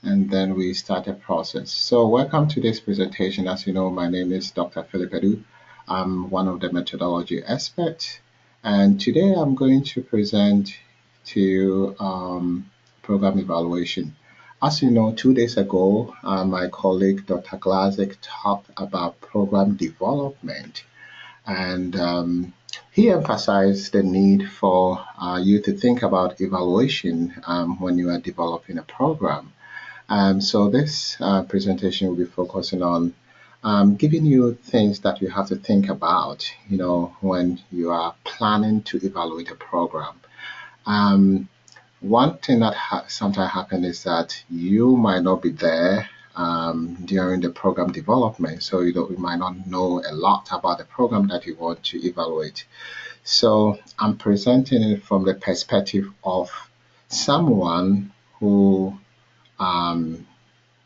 and then we start a process. So welcome to this presentation. As you know, my name is Dr. Philip. I'm one of the methodology experts, and today I'm going to present to you program evaluation. As you know, 2 days ago, my colleague Dr. Glazik talked about program development, and he emphasized the need for you to think about evaluation when you are developing a program. So this presentation will be focusing on giving you things that you have to think about, when you are planning to evaluate a program. Um, One thing that sometimes happens is that you might not be there during the program development, so you might not know a lot about the program that you want to evaluate. So I'm presenting it from the perspective of someone who um,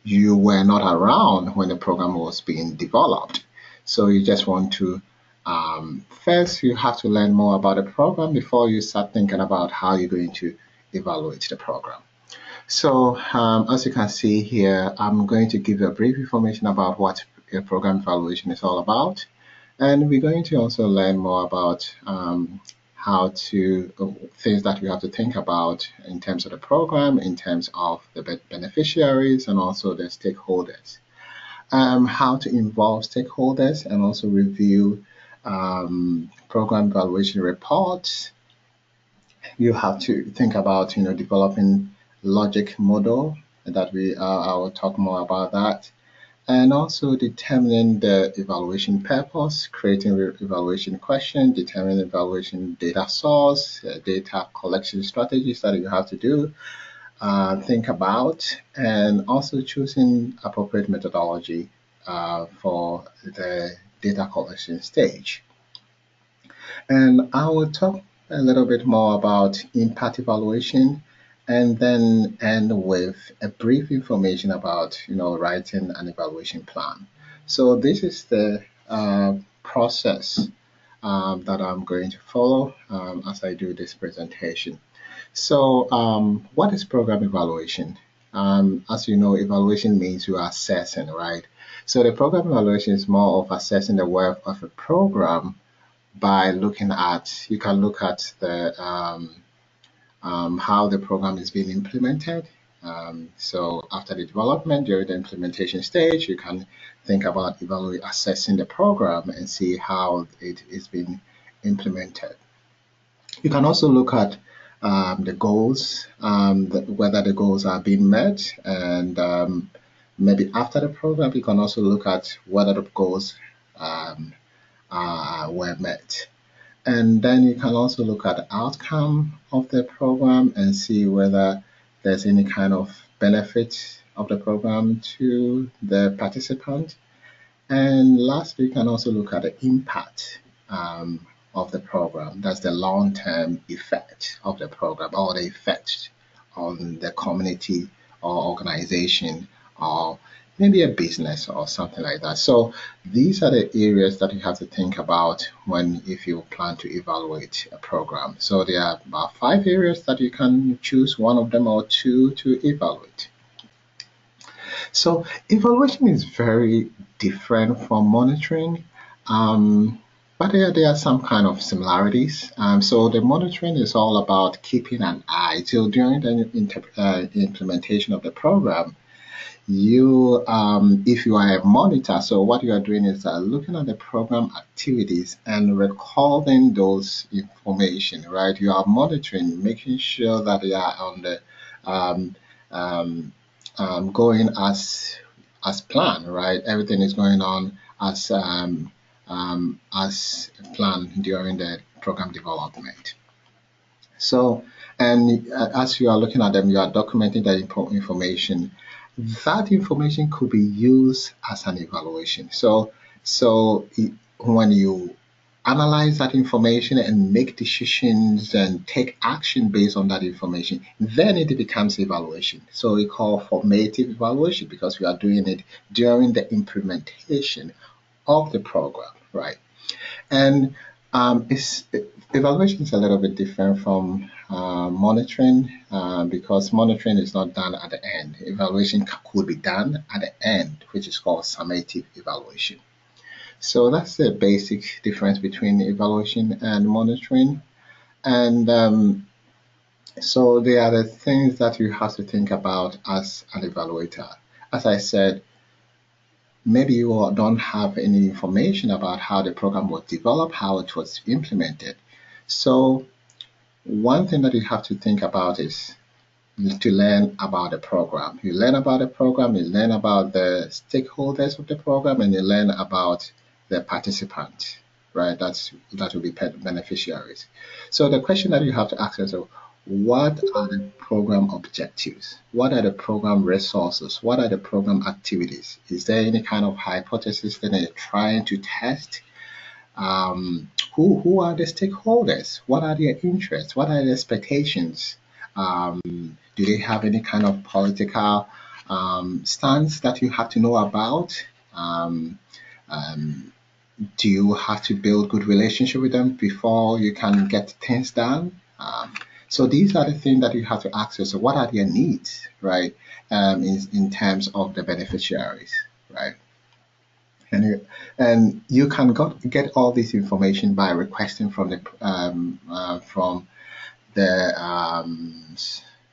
you were not around when the program was being developed. So you just want to first you have to learn more about the program before you start thinking about how you're going to evaluate the program. So as you can see here, I'm going to give you a brief information about what a program evaluation is all about. And we're going to also learn more about how to things that we have to think about in terms of the program, in terms of the beneficiaries, and also the stakeholders. How to involve stakeholders and also review program evaluation reports. You have to think about developing logic model that I will talk more about that, and also determining the evaluation purpose, creating evaluation question, determining evaluation data source, data collection strategies that you have to do, think about, and also choosing appropriate methodology for the data collection stage. And I will talk a little bit more about impact evaluation and then end with a brief information about, writing an evaluation plan. So this is the process that I'm going to follow as I do this presentation. So what is program evaluation? As you know, evaluation means you are assessing, right? So the program evaluation is more of assessing the work of a program by looking at, you can look at the how the program is being implemented. So after the development, during the implementation stage, you can think about assessing the program and see how it is being implemented. You can also look at the goals, whether the goals are being met, and maybe after the program, you can also look at whether the goals um, were met. And then you can also look at the outcome of the program and see whether there's any kind of benefit of the program to the participant. And lastly, you can also look at the impact of the program. That's the long-term effect of the program or the effect on the community or organization or maybe a business or something like that. So these are the areas that you have to think about if you plan to evaluate a program. So there are about 5 areas that you can choose one of them or two to evaluate. So evaluation is very different from monitoring, but there are some kind of similarities. So the monitoring is all about keeping an eye. So during the implementation of the program, if you are a monitor, so what you are doing is looking at the program activities and recording those information, right? You are monitoring, making sure that they are on the um, um, going as planned, right? Everything is going on as planned during the program development. So, and as you are looking at them, you are documenting that information. That information could be used as an evaluation. When you analyze that information and make decisions and take action based on that information, then it becomes evaluation. So we call formative evaluation because we are doing it during the implementation of the program, right? And evaluation is a little bit different from monitoring because monitoring is not done at the end. Evaluation could be done at the end, which is called summative evaluation. So that's the basic difference between evaluation and monitoring. And so they are the things that you have to think about as an evaluator. As I said, maybe you don't have any information about how the program was developed, how it was implemented. So one thing that you have to think about is to learn about the program. You learn about the program, you learn about the stakeholders of the program, and you learn about the participant, right? That will be beneficiaries. So the question that you have to ask yourself, what are the program objectives? What are the program resources? What are the program activities? Is there any kind of hypothesis that you're trying to test? Who are the stakeholders? What are their interests? What are their expectations? Do they have any kind of political stance that you have to know about? Um, um, do you have to build good relationship with them before you can get things done? So these are the things that you have to ask yourself. What are their needs, right? In terms of the beneficiaries, right? And you can get all this information by requesting from the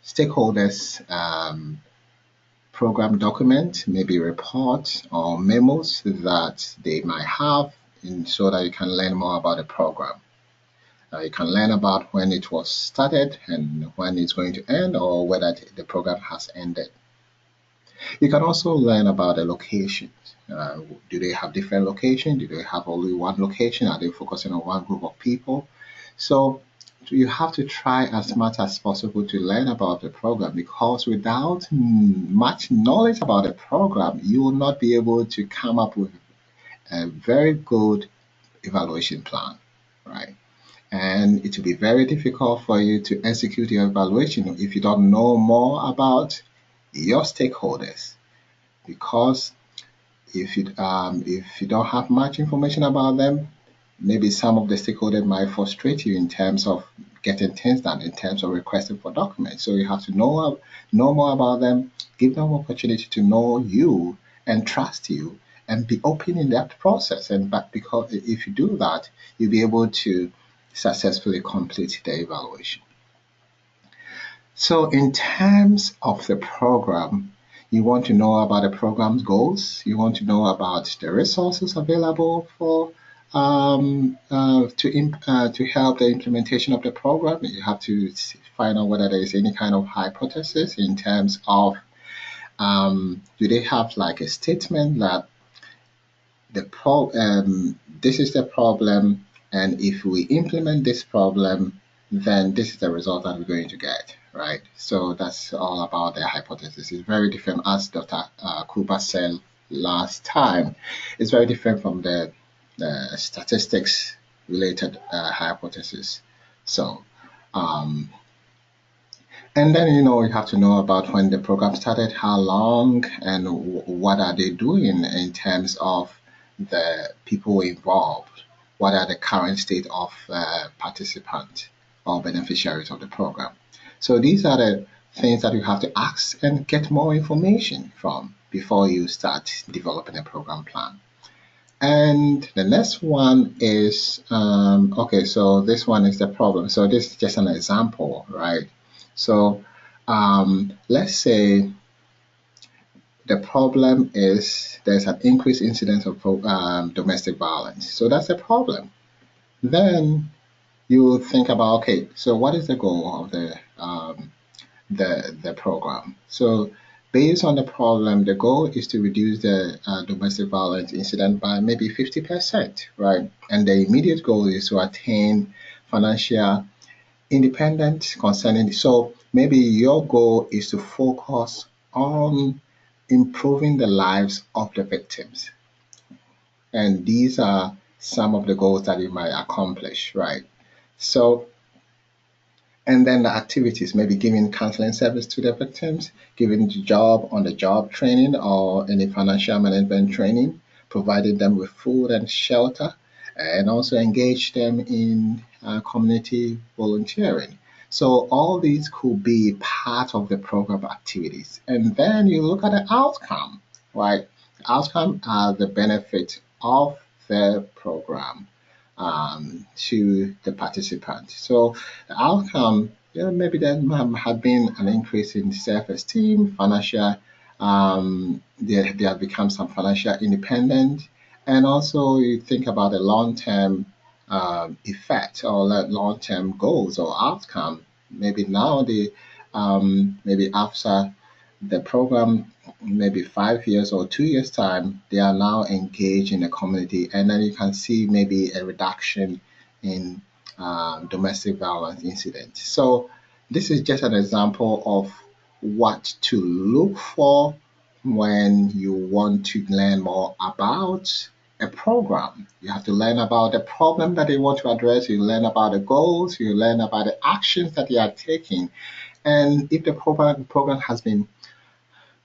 stakeholders program document, maybe reports or memos that they might have, so that you can learn more about the program. You can learn about when it was started and when it's going to end, or whether the program has ended. You can also learn about the locations. Do they have different locations? Do they have only one location? Are they focusing on one group of people? So you have to try as much as possible to learn about the program, because without much knowledge about the program, you will not be able to come up with a very good evaluation plan, right? And it will be very difficult for you to execute your evaluation if you don't know more about your stakeholders, because if you don't have much information about them, maybe some of the stakeholders might frustrate you in terms of getting things done, in terms of requesting for documents. So you have to know more about them, give them opportunity to know you and trust you, and be open in that process. And but because if you do that, you'll be able to successfully complete the evaluation. So, in terms of the program, you want to know about the program's goals. You want to know about the resources available for to help the implementation of the program. You have to find out whether there is any kind of hypothesis in terms of do they have like a statement that this is the problem, and if we implement this problem, then this is the result that we're going to get, right? So that's all about the hypothesis. It's very different, as Dr. Cooper said last time. It's very different from the statistics related hypothesis. So, um, and then, you have to know about when the program started, how long, and what are they doing in terms of the people involved. What are the current state of participants or beneficiaries of the program? So these are the things that you have to ask and get more information from before you start developing a program plan. And the next one is okay, so this one is the problem. So this is just an example, right? So let's say the problem is there's an increased incidence of domestic violence. So that's a problem. Then you think about, okay, so what is the goal of the program? So based on the problem, the goal is to reduce the domestic violence incident by maybe 50%, right? And the immediate goal is to attain financial independent concerning. So maybe your goal is to focus on improving the lives of the victims. And these are some of the goals that you might accomplish, right? So, and then the activities, maybe giving counseling service to the victims, giving the job on the job training or any financial management training, providing them with food and shelter, and also engage them in community volunteering. So all these could be part of the program activities. And then you look at the outcome, right? The outcome are the benefit of the program to the participant. So the outcome, maybe there might have been an increase in self-esteem, financial, they have become some financial independent, and also you think about the long-term effect or long-term goals or outcome. Maybe now maybe after the program, maybe 5 years or 2 years time, they are now engaged in the community, and then you can see maybe a reduction in domestic violence incidents. So this is just an example of what to look for when you want to learn more about a program. You have to learn about the problem that they want to address, you learn about the goals, you learn about the actions that they are taking, and if the program has been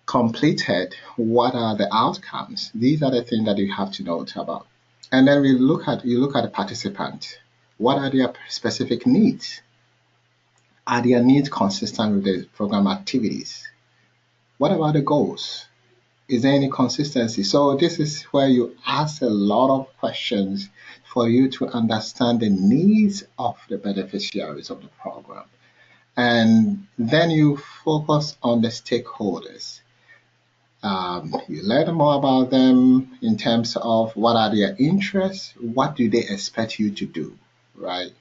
completed, what are the outcomes? These are the things that you have to note about. And then you look at the participant. What are their specific needs? Are their needs consistent with the program activities? What about the goals? Is there any consistency? So this is where you ask a lot of questions for you to understand the needs of the beneficiaries of the program. And then you focus on the stakeholders. You learn more about them in terms of what are their interests, what do they expect you to do, right?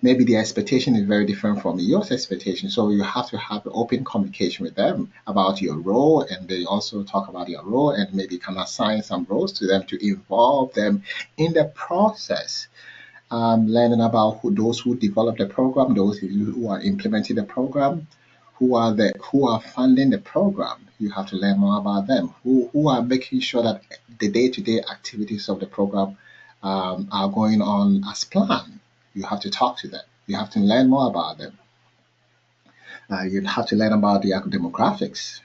Maybe the expectation is very different from your expectation, so you have to have open communication with them about your role, and they also talk about your role, and maybe can assign some roles to them to involve them in the process, learning about those who develop the program, those who are implementing the program, who are funding the program. You have to learn more about them. Who are making sure that the day-to-day activities of the program are going on as planned. You have to talk to them. You have to learn more about them. You have to learn about the demographics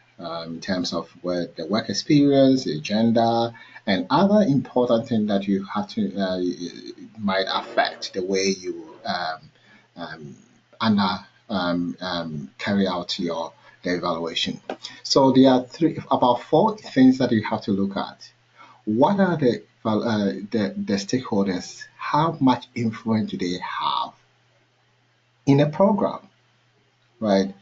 in terms of where the work experience, the gender, and other important things that you have to might affect the way you um, under carry out your the evaluation. So there are about four things that you have to look at. What are the stakeholders? How much influence do they have in a program, right?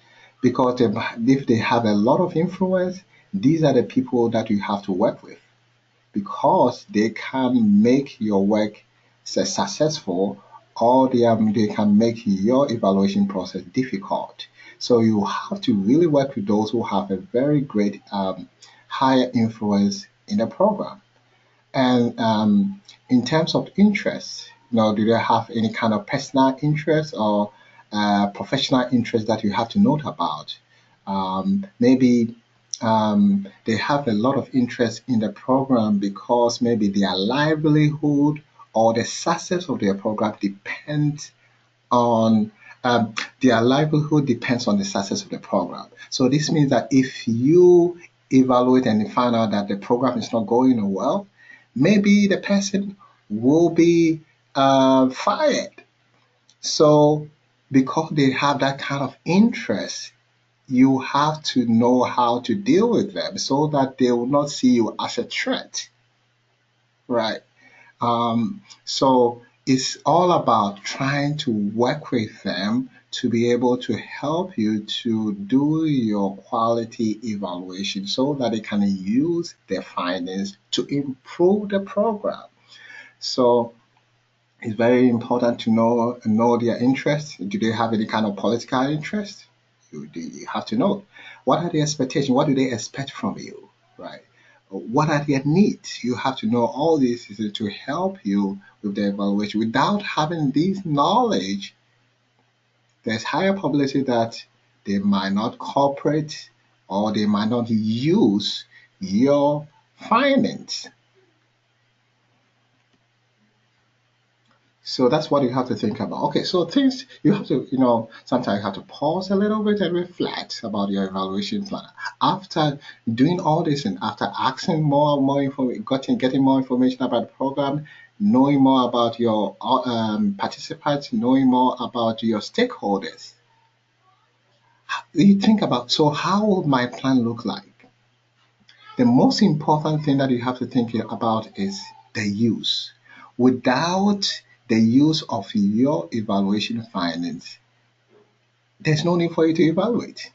Because if they have a lot of influence, these are the people that you have to work with because they can make your work successful, or they can make your evaluation process difficult. So you have to really work with those who have a very great higher influence in the program. And in terms of interest, do they have any kind of personal interest or professional interest that you have to note about? Maybe they have a lot of interest in the program because maybe their livelihood or the success of their program depends on their livelihood depends on the success of the program. So this means that if you evaluate and you find out that the program is not going well, maybe the person will be fired. So because they have that kind of interest, you have to know how to deal with them so that they will not see you as a threat, right? So it's all about trying to work with them to be able to help you to do your quality evaluation so that they can use their findings to improve the program. So it's very important to know their interests. Do they have any kind of political interest? You have to know. What are the expectations? What do they expect from you? Right? What are their needs? You have to know all this to help you with the evaluation. Without having this knowledge, there's higher probability that they might not cooperate or they might not use your findings. So that's what you have to think about. Okay, so things you have to, sometimes you have to pause a little bit and reflect about your evaluation plan. After doing all this and after asking more information, getting more information about the program, knowing more about your participants, knowing more about your stakeholders. You think about, so how will my plan look like? The most important thing that you have to think about is the use. Without the use of your evaluation findings, there's no need for you to evaluate,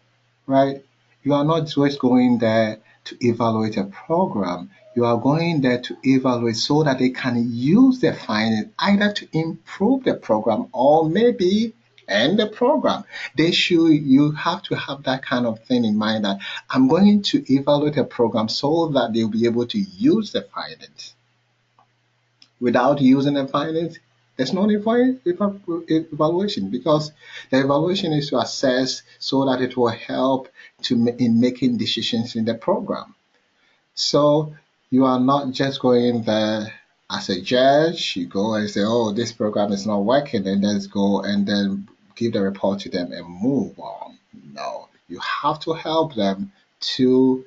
right? You are not just going there to evaluate a program. You are going there to evaluate so that they can use the findings either to improve the program or maybe end the program. You have to have that kind of thing in mind that I'm going to evaluate a program so that they'll be able to use the findings. Without using the findings, there's no need for evaluation, because the evaluation is to assess so that it will help in making decisions in the program. So you are not just going there as a judge. You go and say, "Oh, this program is not working," and then go and then give the report to them and move on. No, you have to help them to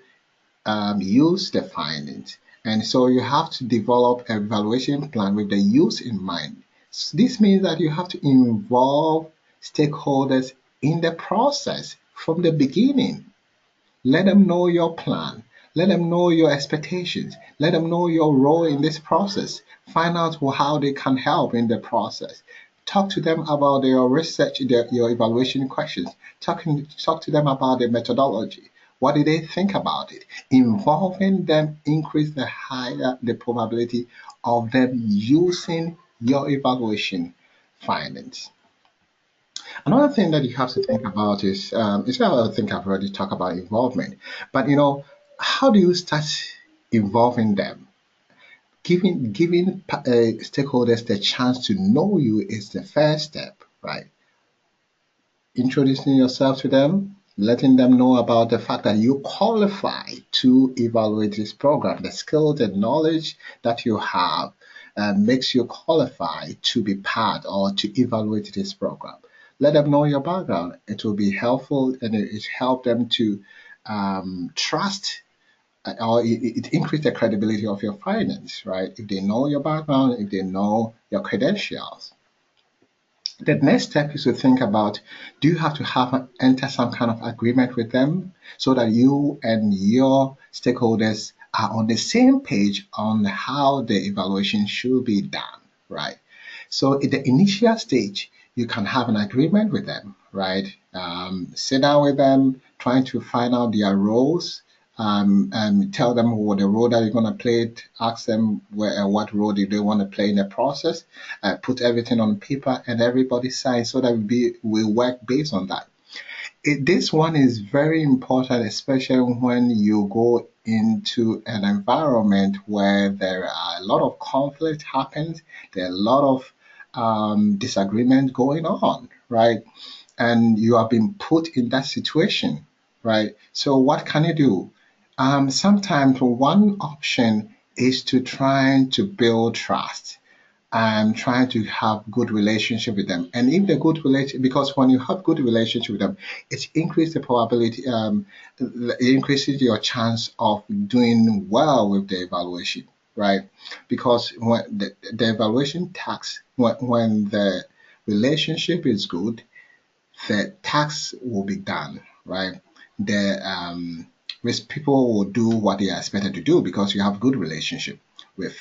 use the findings. And so you have to develop an evaluation plan with the use in mind. So this means that you have to involve stakeholders in the process from the beginning. Let them know your plan. Let them know your expectations. Let them know your role in this process. Find out how they can help in the process. Talk to them about your research, your evaluation questions. Talk to them about the methodology. What do they think about it? Involving them increase the probability of them using your evaluation findings. Another thing that you have to think about is I think I've already talked about involvement, but how do you start involving them? Giving stakeholders the chance to know you is the first step, right? Introducing yourself to them, letting them know about the fact that you qualify to evaluate this program, the skills and knowledge that you have makes you qualify to be part or to evaluate this program. Let them know your background. It will be helpful, and it help them to trust, or it increase the credibility of your findings, right? If they know your background, if they know your credentials. The next step is to think about, do you have to enter some kind of agreement with them so that you and your stakeholders are on the same page on how the evaluation should be done, right? So in the initial stage, you can have an agreement with them, right? Sit down with them, trying to find out their roles, and tell them what the role that you're going to play. Ask them what role do they want to play in the process. Put everything on paper, and everybody signs so that we work based on that. This one is very important, especially when you go into an environment where there are a lot of conflict happens, there are a lot of disagreement going on, right? And you have been put in that situation, right? So what can you do? Sometimes one option is to try to build trust. And trying to have good relationship with them. And if the good relation, because when you have good relationship with them, it increases the probability, it increases your chance of doing well with the evaluation, right? Because when the evaluation tax, when the relationship is good, the tax will be done, right? The people will do what they are expected to do because you have good relationship with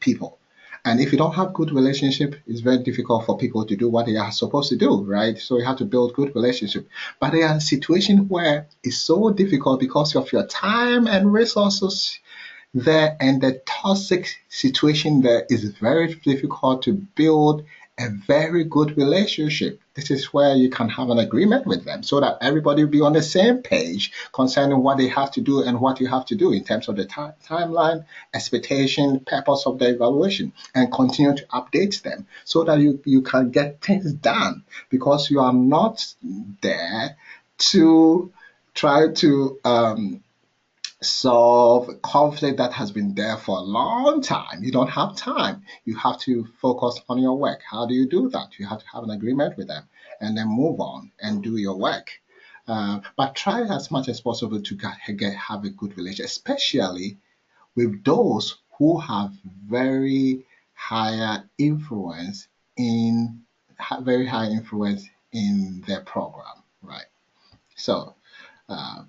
people. And if you don't have good relationship, it's very difficult for people to do what they are supposed to do, right? So you have to build good relationship. But there are situations where it's so difficult because of your time and resources there, and the toxic situation there is very difficult to build a very good relationship. This is where you can have an agreement with them so that everybody will be on the same page concerning what they have to do and what you have to do in terms of the timeline, expectation, purpose of the evaluation, and continue to update them so that you can get things done, because you are not there to try to solve conflict that has been there for a long time. You don't have time. You have to focus on your work. How do you do that? You have to have an agreement with them and then move on and do your work. But try as much as possible to have a good relationship, especially with those who have very higher influence in very high influence in their program, right? So, um,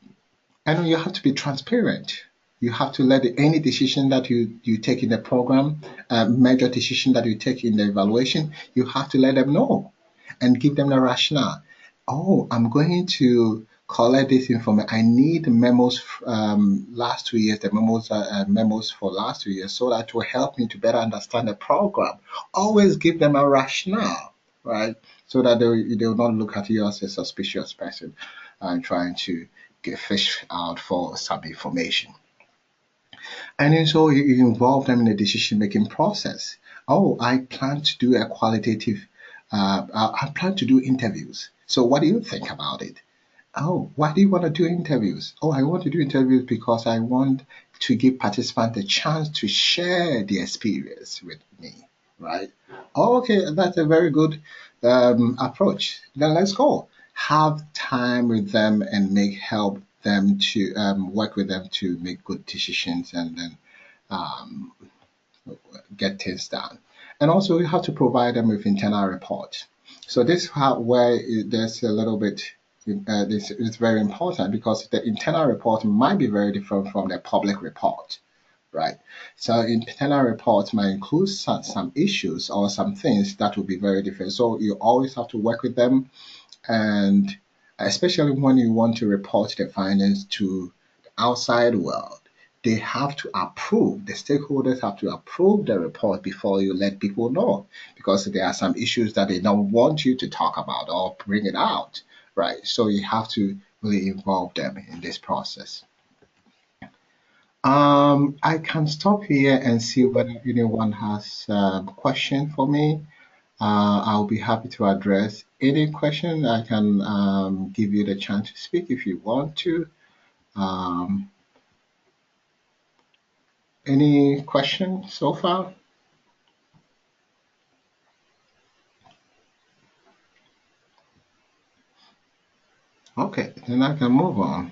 and you have to be transparent. You have to let any decision that you take in the program, major decision that you take in the evaluation, you have to let them know and give them the rationale. Oh, I'm going to collect this information. I need memos last 2 years, the memos for last 2 years, so that will help me to better understand the program. Always give them a rationale, right? So that they will not look at you as a suspicious person and trying to get fish out for some information. And then so you involve them in the decision making process. Oh, I plan to do a qualitative, I plan to do interviews. So what do you think about it? Oh, why do you want to do interviews? Oh, I want to do interviews because I want to give participants a chance to share the experience with me, right? Oh, okay, that's a very good approach. Then let's go. Have time with them and help them to work with them to make good decisions and then um, get things done. And also, you have to provide them with internal report. So this is where there's a little bit. This is very important because the internal report might be very different from the public report, right? So internal reports might include some issues or some things that will be very different. So you always have to work with them, and especially when you want to report the findings to the outside world, they have to approve, the stakeholders have to approve the report before you let people know, because there are some issues that they don't want you to talk about or bring it out, right? So you have to really involve them in this process. I can stop here and see whether anyone has a question for me. I'll be happy to address any question. I can give you the chance to speak if you want to. Um, any questions so far? Okay, then I can move on.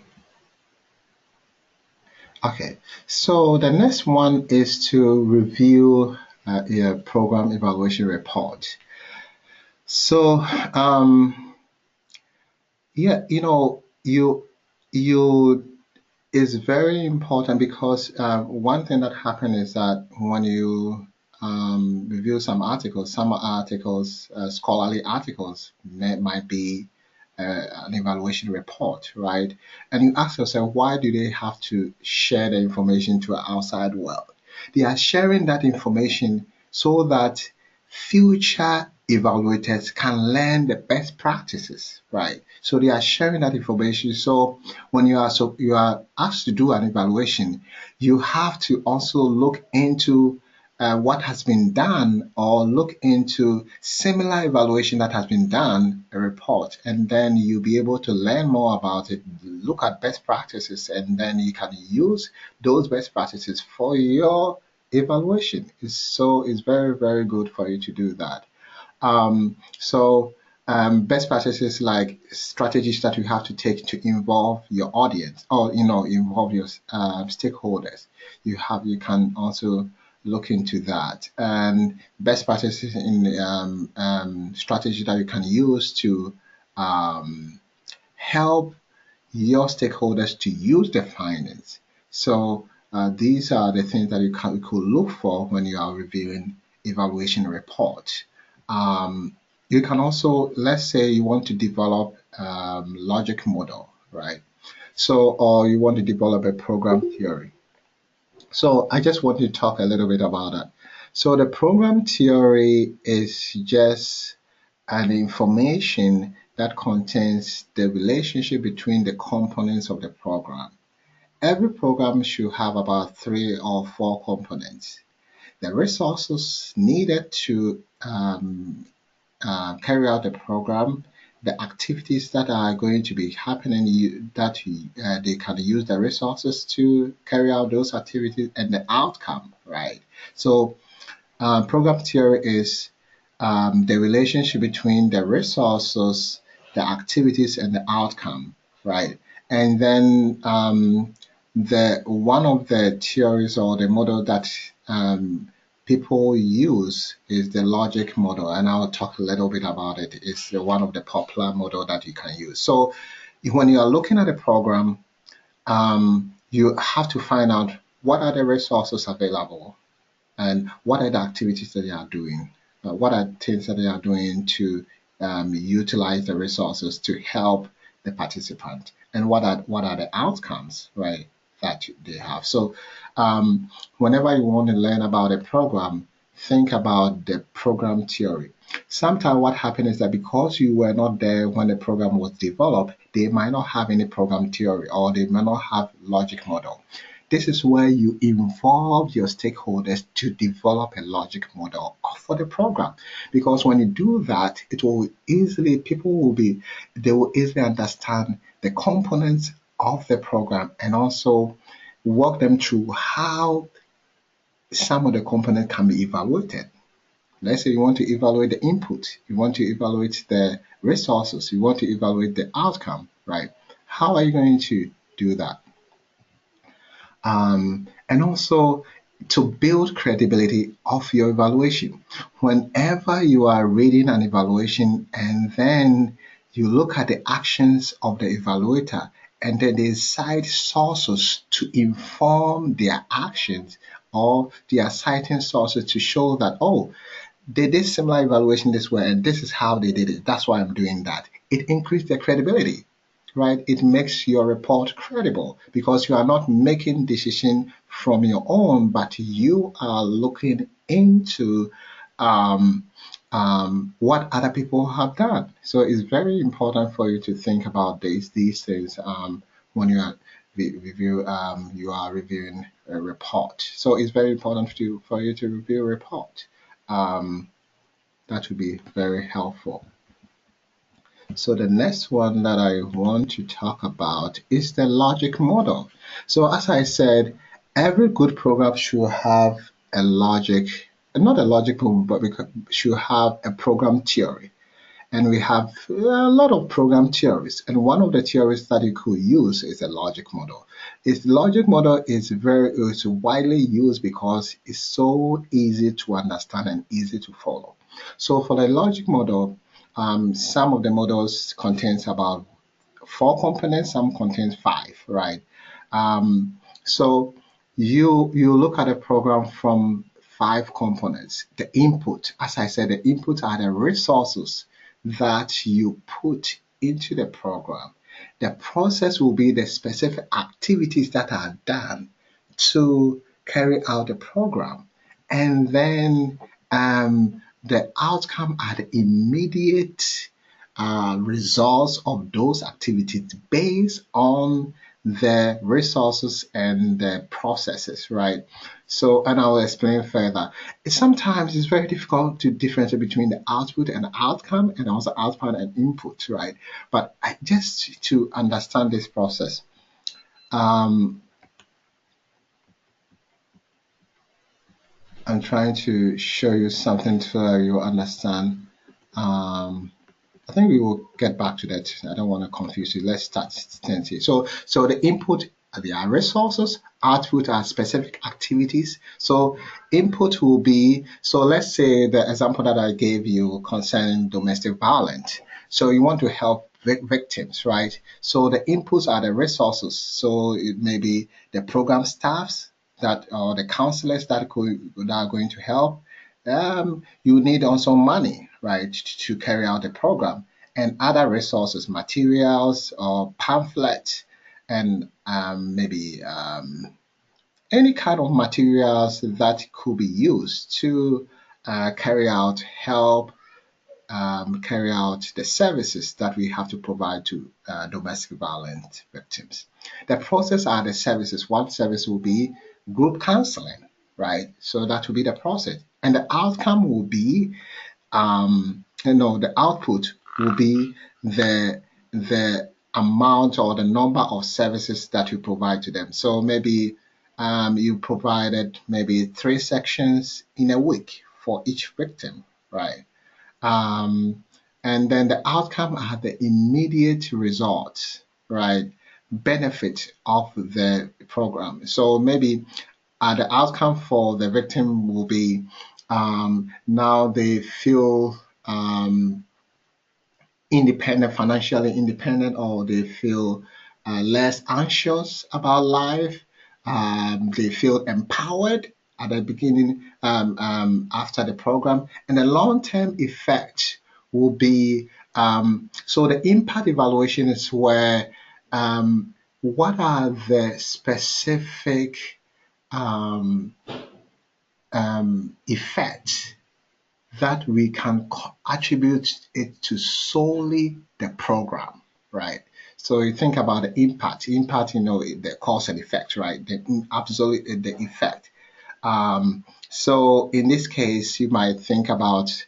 Okay, so the next one is to review a program evaluation report. So, yeah, you is very important because one thing that happened is that when you review some articles, scholarly articles, might be an evaluation report, right? And you ask yourself, why do they have to share the information to the outside world? They are sharing that information so that future evaluators can learn the best practices, right? So they are sharing that information. So when you are asked to do an evaluation, you have to also look into what has been done or look into similar evaluation that has been done, a report, and then you'll be able to learn more about it, look at best practices, and then you can use those best practices for your evaluation. It's very, very good for you to do that. So best practices like strategies that you have to take to involve your audience or involve your stakeholders. You can also look into that, and best practices in strategy that you can use to um, help your stakeholders to use the findings. So these are the things that you could look for when you are reviewing evaluation report. Um, you can also, let's say you want to develop logic model, right? So, or you want to develop a program theory. So I just want to talk a little bit about that. So the program theory is just an information that contains the relationship between the components of the program. Every program should have about 3 or 4 components. The resources needed to carry out the program, the activities that are going to be happening, they can use the resources to carry out those activities, and the outcome, right? So program theory is the relationship between the resources, the activities, and the outcome, right? And then the one of the theories or the model that people use is the logic model, and I'll talk a little bit about it. It's one of the popular model that you can use. So when you are looking at a program, you have to find out what are the resources available and what are the activities that they are doing. What are things that they are doing to utilize the resources to help the participant, and what are the outcomes, right, that they have. So whenever you want to learn about a program, think about the program theory. Sometimes what happens is that because you were not there when the program was developed, they might not have any program theory, or they might not have logic model. This is where you involve your stakeholders to develop a logic model for the program. Because when you do that, it will easily, they will easily understand the components of the program, and also walk them through how some of the components can be evaluated. Let's say you want to evaluate the input, you want to evaluate the resources, you want to evaluate the outcome, right? How are you going to do that? And also to build credibility of your evaluation. Whenever you are reading an evaluation and then you look at the actions of the evaluator, and then they cite sources to inform their actions, or they are citing sources to show that, oh, they did similar evaluation this way and this is how they did it. That's why I'm doing that. It increased their credibility, right? It makes your report credible because you are not making decision from your own, but you are looking into um, what other people have done. So it's very important for you to think about these things when you are you are reviewing a report. So it's very important for you to review a report. Um, that would be very helpful. So the next one that I want to talk about is the logic model. So as I said, every good program should have a logic, not a logic program, but should have a program theory. And we have a lot of program theories. And one of the theories that you could use is the logic model. Its logic model is widely used because it's so easy to understand and easy to follow. So for the logic model, some of the models contains about four components, some contains five, right? So you look at a program from five components. The input, as I said, the input are the resources that you put into the program. The process will be the specific activities that are done to carry out the program. And then the outcome are the immediate results of those activities based on the resources and the processes, right? So, and I'll explain further. Sometimes it's very difficult to differentiate between the output and the outcome, and also output and input, right? But just to understand this process, um, I'm trying to show you something so you understand. Um, I think we will get back to that. I don't want to confuse you. Let's start here. So the input are the resources, output are specific activities. So input will be, so let's say the example that I gave you concerning domestic violence. So you want to help victims, right? So the inputs are the resources. So it may be the program staffs that, or the counselors that are going to help. You need also money, right, to carry out the program, and other resources, materials or pamphlets, and maybe any kind of materials that could be used to help carry out the services that we have to provide to domestic violence victims. The process are the services. One service will be group counseling, right? So that will be the process. And the outcome will be, the output will be the amount or the number of services that you provide to them. So maybe you provided maybe 3 sections in a week for each victim, right? Um, and then the outcome are the immediate results, right? Benefit of the program. So maybe the outcome for the victim will be now they feel independent, financially independent, or they feel less anxious about life. They feel empowered at the beginning after the program, and the long term effect will be so the impact evaluation is where what are the specific um, effects that we can attribute it to solely the program, right? So you think about the impact, the cause and effect, right? The absolute the effect. So in this case, you might think about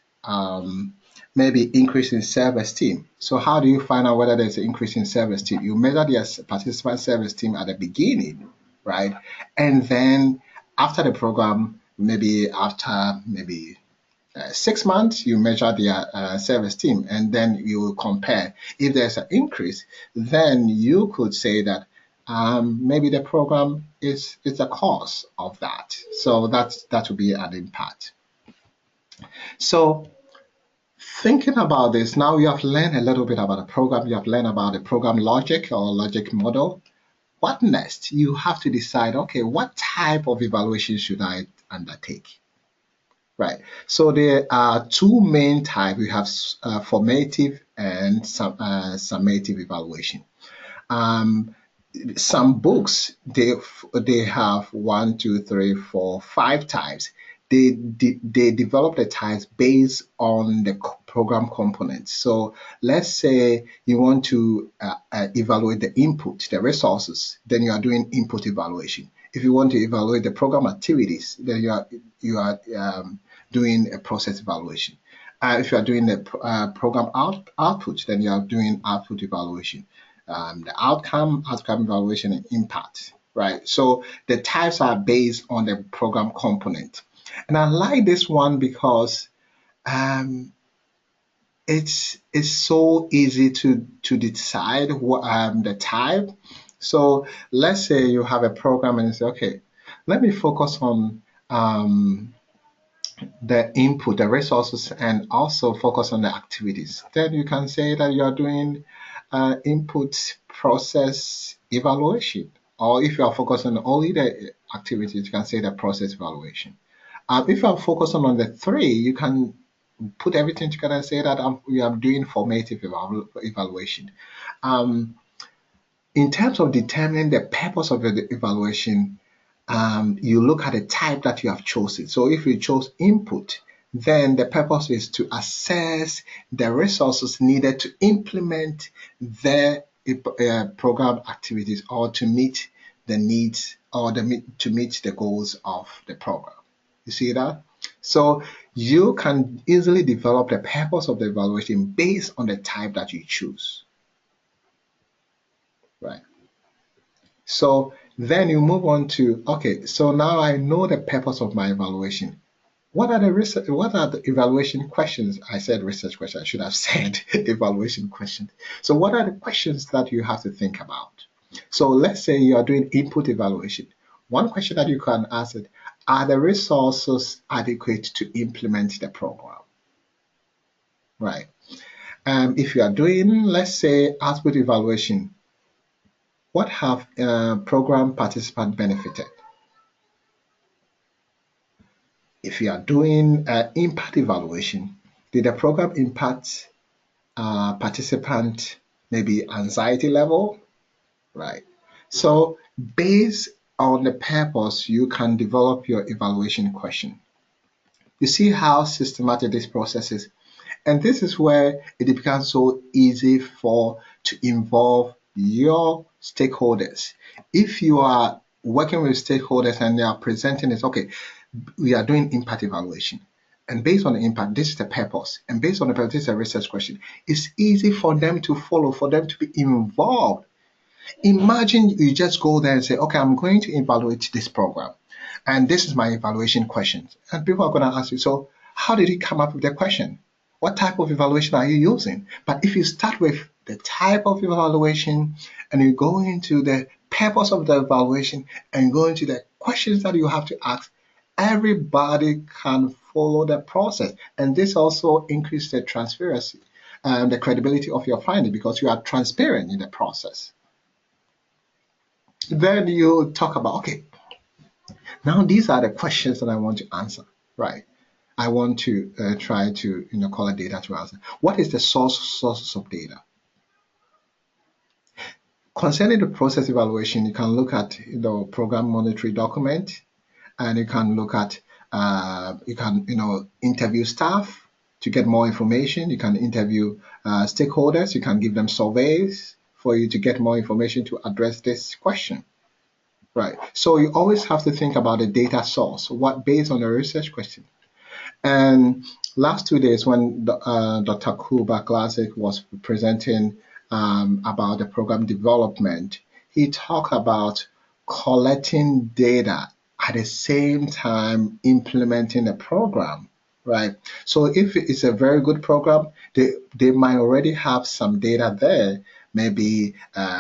maybe increase in self-esteem. So how do you find out whether there's an increase in self-esteem? You measure the participant self-esteem at the beginning, right? And then after the program, maybe after maybe 6 months, you measure their self-esteem, and then you will compare. If there's an increase, then you could say that maybe the program is the cause of that. So that would be an impact. So thinking about this, now you have learned a little bit about the program. You have learned about the program logic or logic model. What next? You have to decide, okay, what type of evaluation should I undertake? Right. So there are two main types. We have formative and summative evaluation. Um, some books they have one, two, three, four, five types. They develop the types based on the program components. So let's say you want to evaluate the input, the resources, then you are doing input evaluation. If you want to evaluate the program activities, then you are doing a process evaluation. If you are doing the program output, then you are doing output evaluation. The outcome evaluation, and impact, right? So the types are based on the program component. And I like this one because um, it's so easy to decide what the type. So let's say you have a program and you say, okay, let me focus on the input, the resources, and also focus on the activities. Then you can say that you are doing input process evaluation. Or if you are focusing on only the activities, you can say the process evaluation. If you are focusing on the three, you can put everything together and say that we are doing formative evaluation. Um, in terms of determining the purpose of the evaluation, you look at the type that you have chosen. So if you chose input, then the purpose is to assess the resources needed to implement the program activities or to meet the needs or to meet the goals of the program. You see that? So you can easily develop the purpose of the evaluation based on the type that you choose, right? So then you move on to, okay, so now I know the purpose of my evaluation. What are the evaluation questions? I said research questions. I should have said evaluation questions. So what are the questions that you have to think about? So let's say you are doing input evaluation. One question that you can ask is, are the resources adequate to implement the program? Right. If you are doing, let's say, output evaluation, what have program participant benefited? If you are doing impact evaluation, did the program impact participant maybe anxiety level? Right. So based on the purpose, you can develop your evaluation question. You see how systematic this process is. And this is where it becomes so easy to involve your stakeholders. If you are working with stakeholders and they are presenting this, okay, we are doing impact evaluation. And based on the impact, this is the purpose. And based on the purpose, this is a research question. It's easy for them to follow, for them to be involved. Imagine you just go there and say, okay, I'm going to evaluate this program. And this is my evaluation question. And people are going to ask you, so how did you come up with the question? What type of evaluation are you using? But if you start with the type of evaluation and you go into the purpose of the evaluation and go into the questions that you have to ask, everybody can follow the process. And this also increases the transparency and the credibility of your finding because you are transparent in the process. Then you talk about, okay, now these are the questions that I want to answer, right? I want to try to collect data to answer. What is the sources of data? Concerning the process evaluation, you can look at the program monitoring document, and you can look at you can interview staff to get more information. You can interview stakeholders. You can give them surveys for you to get more information to address this question. Right. So you always have to think about the data source, what based on the research question. And last 2 days, when Dr. Kuba Classic was presenting about the program development, he talked about collecting data at the same time implementing the program, right? So if it's a very good program, they might already have some data there, maybe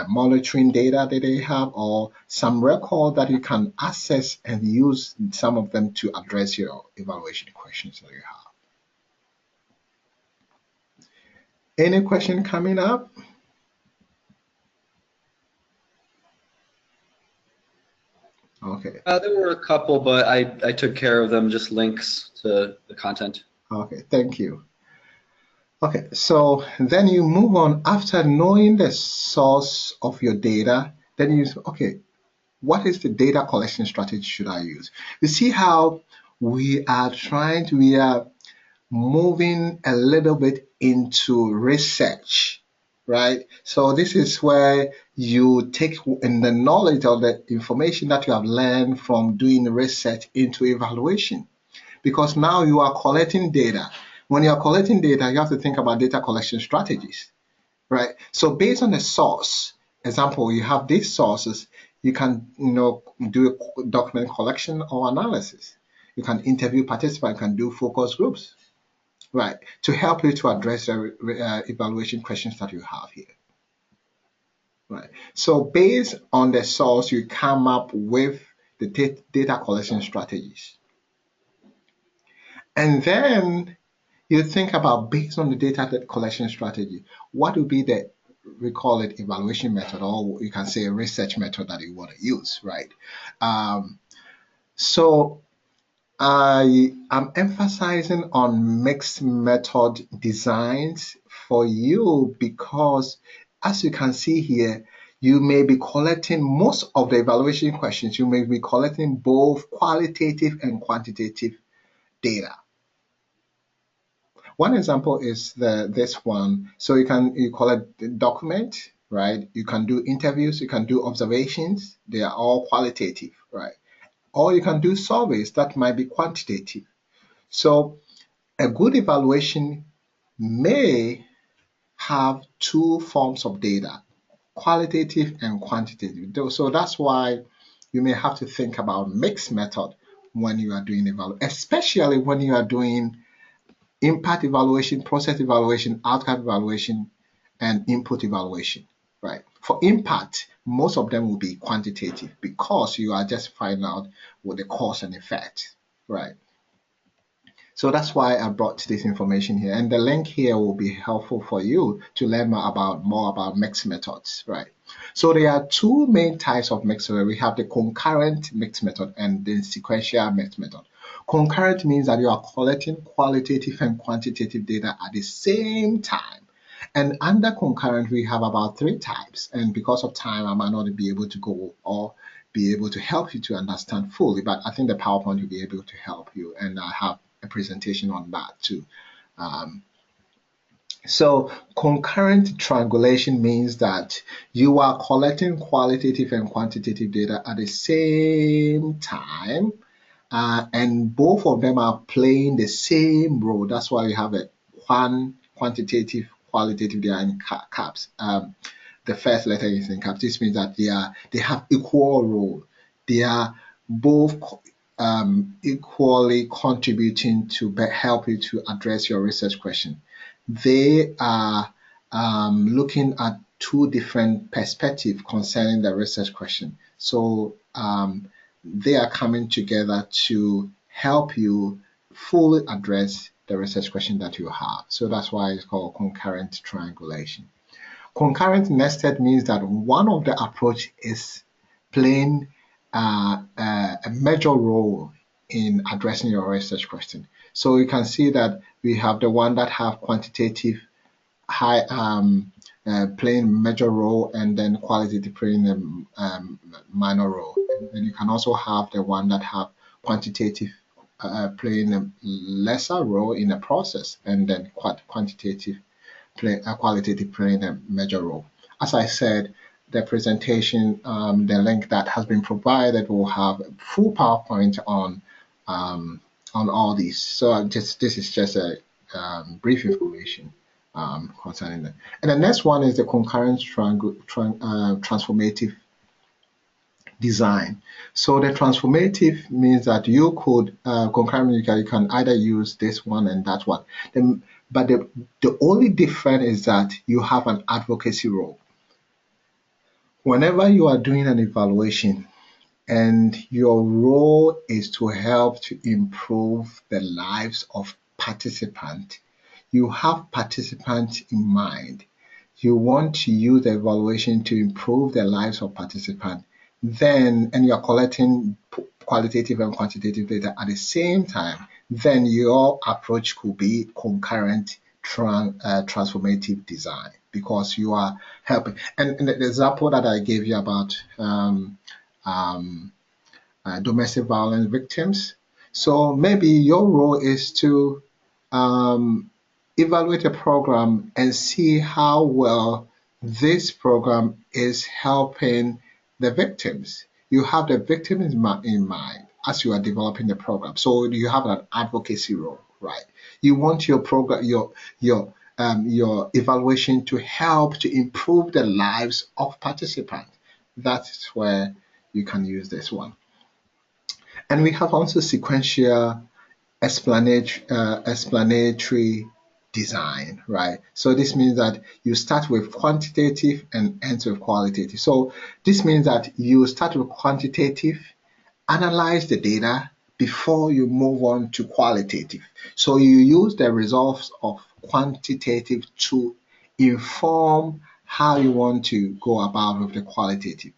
monitoring data that they have, or some record that you can access and use some of them to address your evaluation questions that you have. Any question coming up? Okay, There were a couple, but I took care of them, just links to the content. okay, thank you. Okay, so then you move on after knowing the source of your data, then you say, okay, what is the data collection strategy should I use? You see how we are moving a little bit into research, right? So this is where you take in the knowledge of the information that you have learned from doing research into evaluation, because now you are collecting data. When you are collecting data, you have to think about data collection strategies, right? So based on the source, example, you have these sources, you can do a document collection or analysis. You can interview participants, you can do focus groups, right, to help you to address the evaluation questions that you have here. Right. So based on the source, you come up with the data collection strategies. And then you think about based on the data collection strategy, what would be the we call it evaluation method, or you can say a research method that you want to use, right? So I am emphasizing on mixed method designs for you because, as you can see here, you may be collecting most of the evaluation questions, you may be collecting both qualitative and quantitative data. One example is this one. So you collect the document, right? You can do interviews, you can do observations. They are all qualitative, right? Or you can do surveys that might be quantitative. So a good evaluation may have two forms of data, qualitative and quantitative. So that's why you may have to think about mixed method when you are doing evaluation, especially when you are doing impact evaluation, process evaluation, outcome evaluation, and input evaluation, right? For impact, most of them will be quantitative because you are just finding out what the cause and effect, right? So that's why I brought this information here. And the link here will be helpful for you to learn more about mixed methods, right? So there are two main types of mixed method. We have the concurrent mixed method and the sequential mixed method. Concurrent means that you are collecting qualitative and quantitative data at the same time. And under concurrent, we have about three types. And because of time, I might not be able to go or be able to help you to understand fully, but I think the PowerPoint will be able to help you. And I have a presentation on that too. Um, so concurrent triangulation means that you are collecting qualitative and quantitative data at the same time, and both of them are playing the same role. That's why we have a quantitative, qualitative. They are in caps. The first letter is in caps. This means that they have equal role. They are both equally contributing to help you to address your research question. They are looking at two different perspectives concerning the research question. So they are coming together to help you fully address the research question that you have. So that's why it's called concurrent triangulation. Concurrent nested means that one of the approach is playing a major role in addressing your research question. So you can see that we have the one that have quantitative high playing major role, and then qualitative playing a minor role. And then you can also have the one that have quantitative playing a lesser role in the process, and then quantitative qualitative playing a major role. As I said, the presentation, the link that has been provided will have full PowerPoint on all these. So this is just a brief information concerning that. And the next one is the concurrent transformative design. So the transformative means that you could concurrently you can either use this one and that one. But the only difference is that you have an advocacy role. Whenever you are doing an evaluation and your role is to help to improve the lives of participants, you have participants in mind. You want to use the evaluation to improve the lives of participants, then, and you're collecting qualitative and quantitative data at the same time, then your approach could be concurrent transformative design, because you are helping. And the example that I gave you about um, domestic violence victims. So maybe your role is to um, evaluate a program and see how well this program is helping the victims. You have the victim in mind as you are developing the program. So you have an advocacy role, right? You want your program, your evaluation to help to improve the lives of participants. That's where you can use this one. And we have also sequential explanatory design, right? So this means that you start with quantitative and end with qualitative. So this means that you start with quantitative, analyze the data before you move on to qualitative. So you use the results of quantitative to inform how you want to go about with the qualitative.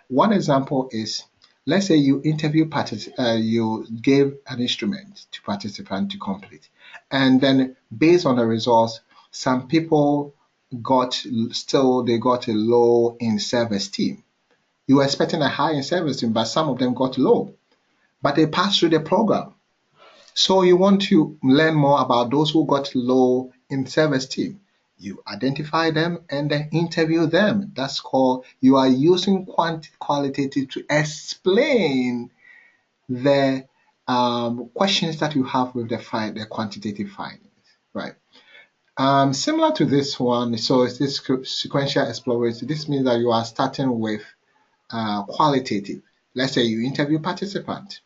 One example is, let's say you you gave an instrument to participant to complete, and then based on the results, some people they got a low in self-esteem. You were expecting a high in self-esteem, but some of them got low, but they passed through the program. So you want to learn more about those who got low in self-esteem. You identify them and then interview them. That's called you are using qualitative to explain the questions that you have with the quantitative findings, right? Similar to this one, so it's this sequential exploration. This means that you are starting with qualitative. Let's say you interview participants,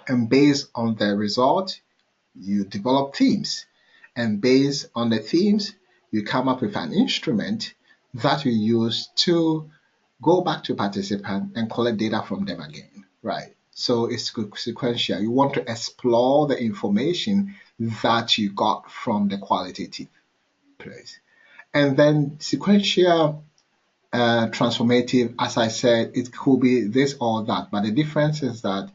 and based on the result, you develop themes, and based on the themes, you come up with an instrument that you use to go back to participants and collect data from them again, right? So it's sequential. You want to explore the information that you got from the qualitative place. And then sequential transformative, as I said, it could be this or that, but the difference is that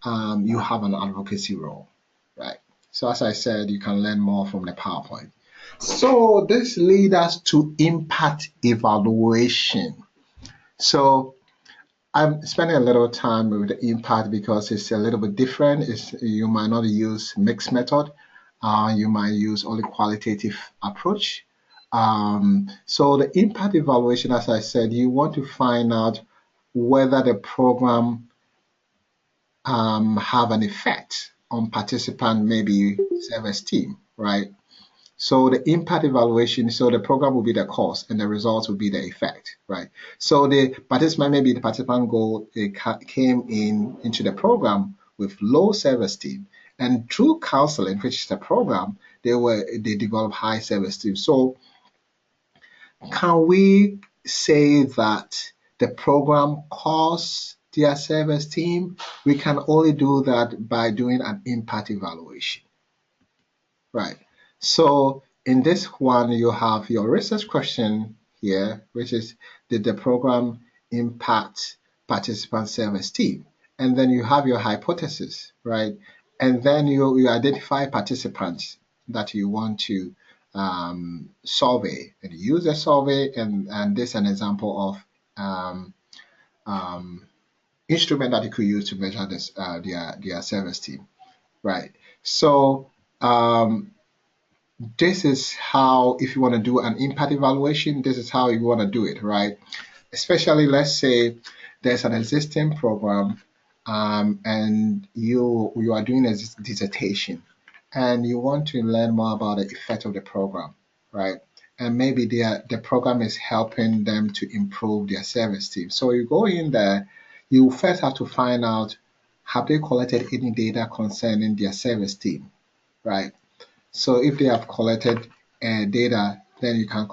you have an advocacy role, right? So as I said, you can learn more from the PowerPoint. So this leads us to impact evaluation. So I'm spending a little time with the impact because it's a little bit different. You might not use mixed method. You might use only qualitative approach. So the impact evaluation, as I said, you want to find out whether the program have an effect on participant maybe self-esteem, right? So the impact evaluation, so the program will be the cause and the results will be the effect, right? So the participant, maybe the participant came into the program with low self-esteem, and through counseling, which is the program, they develop high self-esteem. So can we say that the program caused their self-esteem, we can only do that by doing an impact evaluation. Right. So in this one, you have your research question here, which is, did the program impact participant self-esteem? And then you have your hypothesis, right? And then you identify participants that you want to survey, and you use a survey, and this is an example of um, um, instrument that you could use to measure this their self-esteem, right? So this is how, if you want to do an impact evaluation, this is how you want to do it, right? Especially, let's say there's an existing program, and you are doing a dissertation, and you want to learn more about the effect of the program, right? And maybe the program is helping them to improve their service team. So you go in there, you first have to find out, have they collected any data concerning their service team, right? So if they have collected data, then you can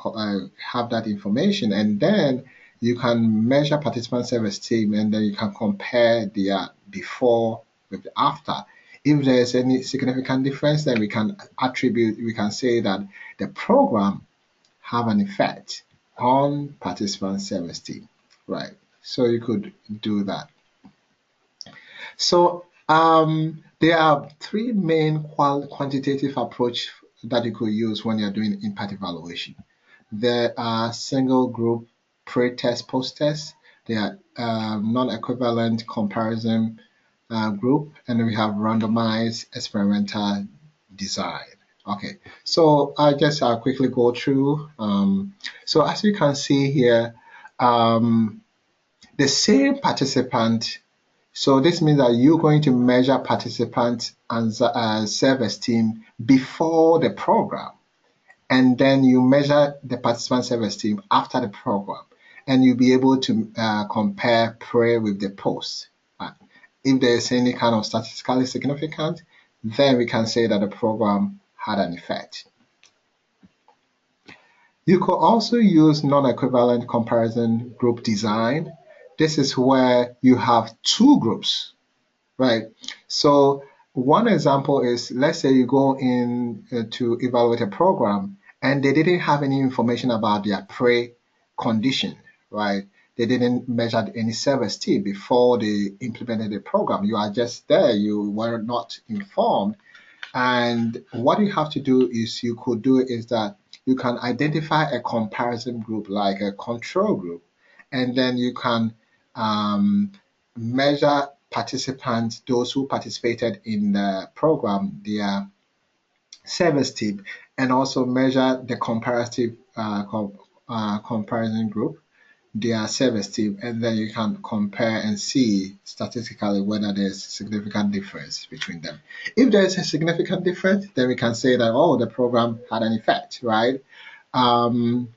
have that information, and then you can measure participant self-esteem, and then you can compare their before with the after. If there's any significant difference, then we can say that the program have an effect on participant self-esteem, right? So you could do that. So there are three main quantitative approach that you could use when you're doing impact evaluation. There are single group pre-test, post-test. There are non-equivalent comparison group, and we have randomized experimental design. Okay, so I'll quickly go through. So as you can see here, um, the same participant, so this means that you're going to measure participants and self-esteem before the program, and then you measure the participant self-esteem after the program, and you'll be able to compare pre with the post. If there's any kind of statistically significant, then we can say that the program had an effect. You could also use non-equivalent comparison group design. This is where you have two groups. Right. So one example is, let's say you go in to evaluate a program, and they didn't have any information about their pre-condition, right? They didn't measure any self-esteem before they implemented the program. You are just there. You were not informed. And what you have to do is, you could do is that you can identify a comparison group, like a control group, and then you can um, measure participants, those who participated in the program, their service team, and also measure the comparative comparison group, their service team, and then you can compare and see statistically whether there's a significant difference between them. If there is a significant difference, then we can say that, oh, the program had an effect, right? Um,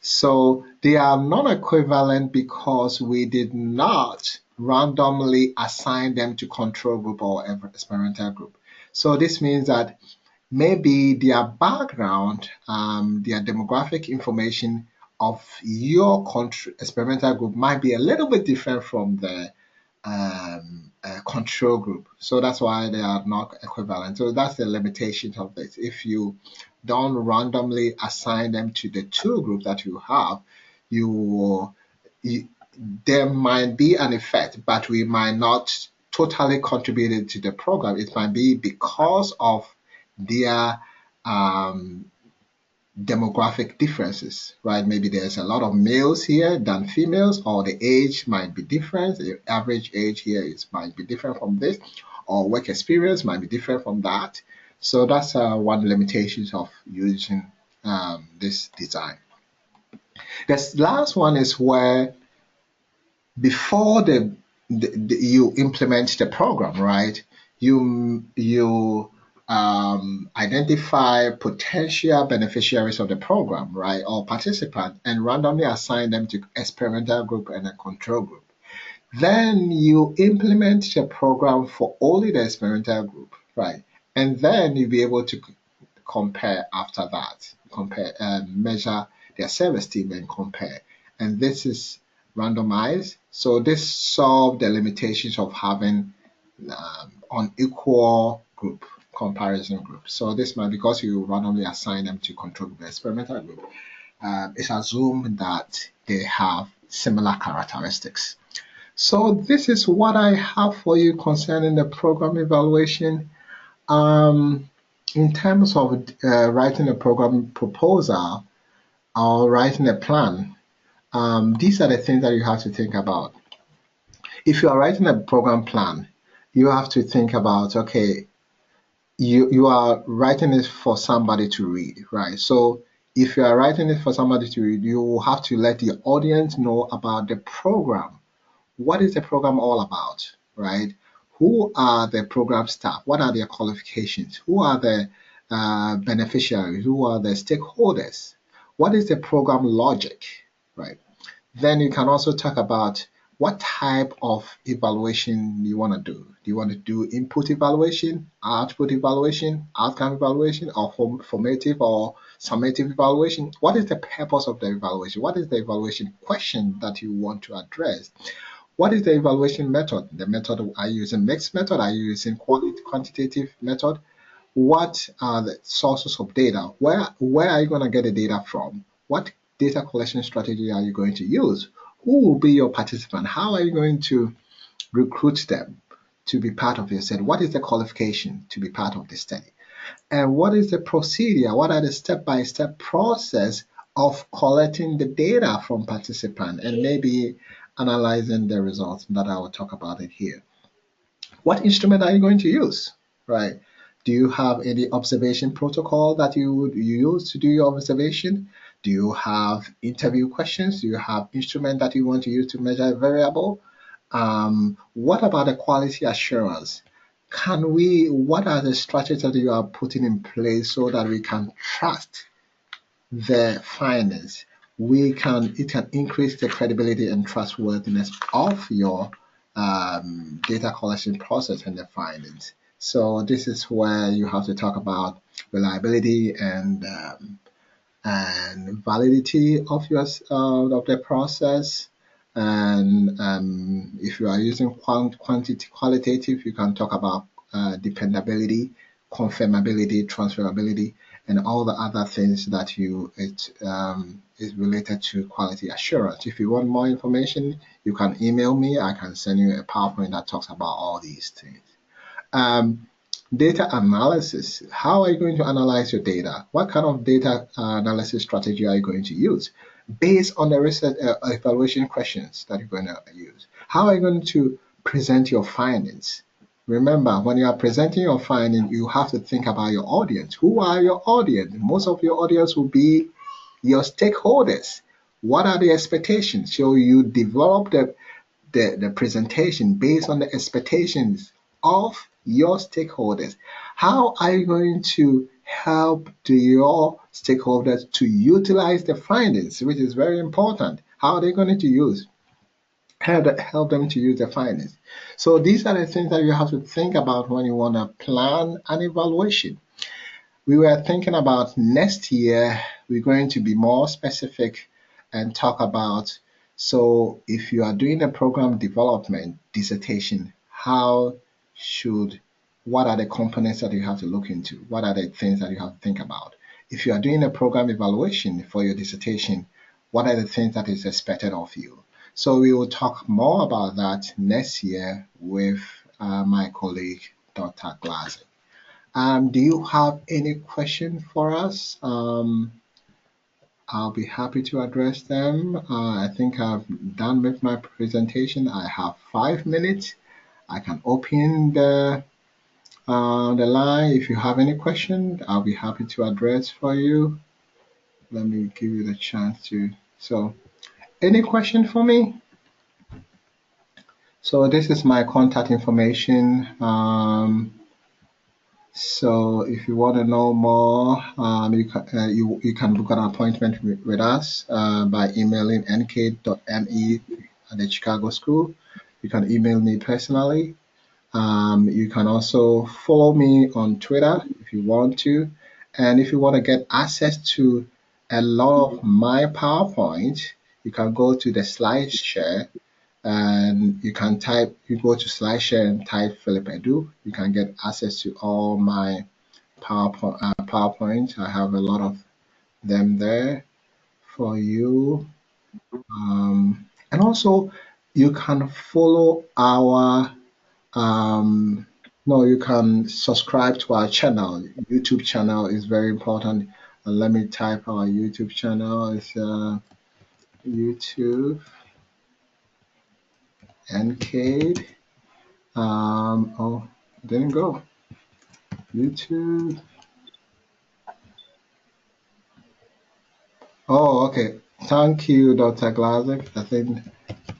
so they are non-equivalent because we did not randomly assign them to control group or experimental group. So this means that maybe their background, their demographic information of your experimental group might be a little bit different from the control group. So that's why they are not equivalent. So that's the limitation of this. If you don't randomly assign them to the two groups that you have, you, you there might be an effect, but we might not totally contribute to the program. It might be because of their um, demographic differences, right? Maybe there's a lot of males here than females, or the age might be different. The average age here might be different from this, or work experience might be different from that. So that's one limitation of using this design. The last one is where before you implement the program, right? You identify potential beneficiaries of the program, right, or participant, and randomly assign them to experimental group and a control group. Then you implement the program for only the experimental group, right? And then you'll be able to compare after that, compare and measure their service team and compare. And this is randomized. So this solved the limitations of having unequal group comparison group. So this might, because you randomly assign them to control group, experimental group, it's assumed that they have similar characteristics. So this is what I have for you concerning the program evaluation. Um, in terms of writing a program proposal or writing a plan, these are the things that you have to think about. If you are writing a program plan, you have to think about, okay, you are writing it for somebody to read, right? So if you are writing it for somebody to read, you will have to let the audience know about the program. What is the program all about, right? Who are the program staff? What are their qualifications? Who are the beneficiaries? Who are the stakeholders? What is the program logic, right? Then you can also talk about what type of evaluation you want to do. Do you want to do input evaluation, output evaluation, outcome evaluation, or formative or summative evaluation? What is the purpose of the evaluation? What is the evaluation question that you want to address? What is the evaluation method? The method, are you using mixed method? Are you using quantitative method? What are the sources of data? Where are you going to get the data from? What data collection strategy are you going to use? Who will be your participant? How are you going to recruit them to be part of your study? What is the qualification to be part of the study? And what is the procedure? What are the step-by-step process of collecting the data from participants and maybe analyzing the results that I will talk about it here? What instrument are you going to use, right? Do you have any observation protocol that you would use to do your observation? Do you have interview questions? Do you have instrument that you want to use to measure a variable? What about the quality assurance? What are the strategies that you are putting in place so that we can trust the findings? It can increase the credibility and trustworthiness of your data collection process and the findings. So this is where you have to talk about reliability and validity of of the process. And if you are using qualitative, you can talk about dependability, confirmability, transferability, and all the other things that it is related to quality assurance. If you want more information, you can email me. I can send you a PowerPoint that talks about all these things. Um, Data analysis. How are you going to analyze your data? What kind of data analysis strategy are you going to use based on the research evaluation questions that you're going to use? How are you going to present your findings? Remember, when you are presenting your finding, you have to think about your audience. Who are your audience? Most of your audience will be your stakeholders. What are the expectations? So you develop the presentation based on the expectations of your stakeholders. How are you going to help your stakeholders to utilize the findings, which is very important? How are they going to help them to use the findings? So these are the things that you have to think about when you want to plan an evaluation. We were thinking about next year, we're going to be more specific and talk about, so if you are doing a program development dissertation, should, what are the components that you have to look into? What are the things that you have to think about? If you are doing a program evaluation for your dissertation, what are the things that is expected of you? So we will talk more about that next year with my colleague, Dr. Glaser. Do you have any question for us? I'll be happy to address them. I think I've done with my presentation. I have 5 minutes. I can open the line. If you have any question, I'll be happy to address for you. Let me give you the chance to. So, any question for me? So this is my contact information. So if you want to know more, you can book an appointment with us by emailing nk.me at the Chicago School. You can email me personally. You can also follow me on Twitter if you want to. And if you want to get access to a lot of my PowerPoint, you can go to the slide share and you go to SlideShare and type Philip Edu. You can get access to all my PowerPoint. I have a lot of them there for you. And also, you can follow our, no, you can subscribe to our channel. YouTube channel is very important. Let me type our YouTube channel. It's YouTube NK. Oh, it didn't go. YouTube. Oh, okay. Thank you, Dr. Glazik. I think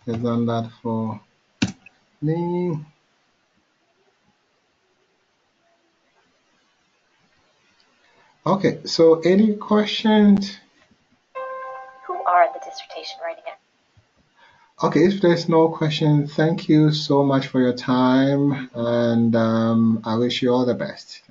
you've done that for me. Okay, so any questions? Who are the dissertation writing at? Okay, if there's no question, thank you so much for your time, and I wish you all the best.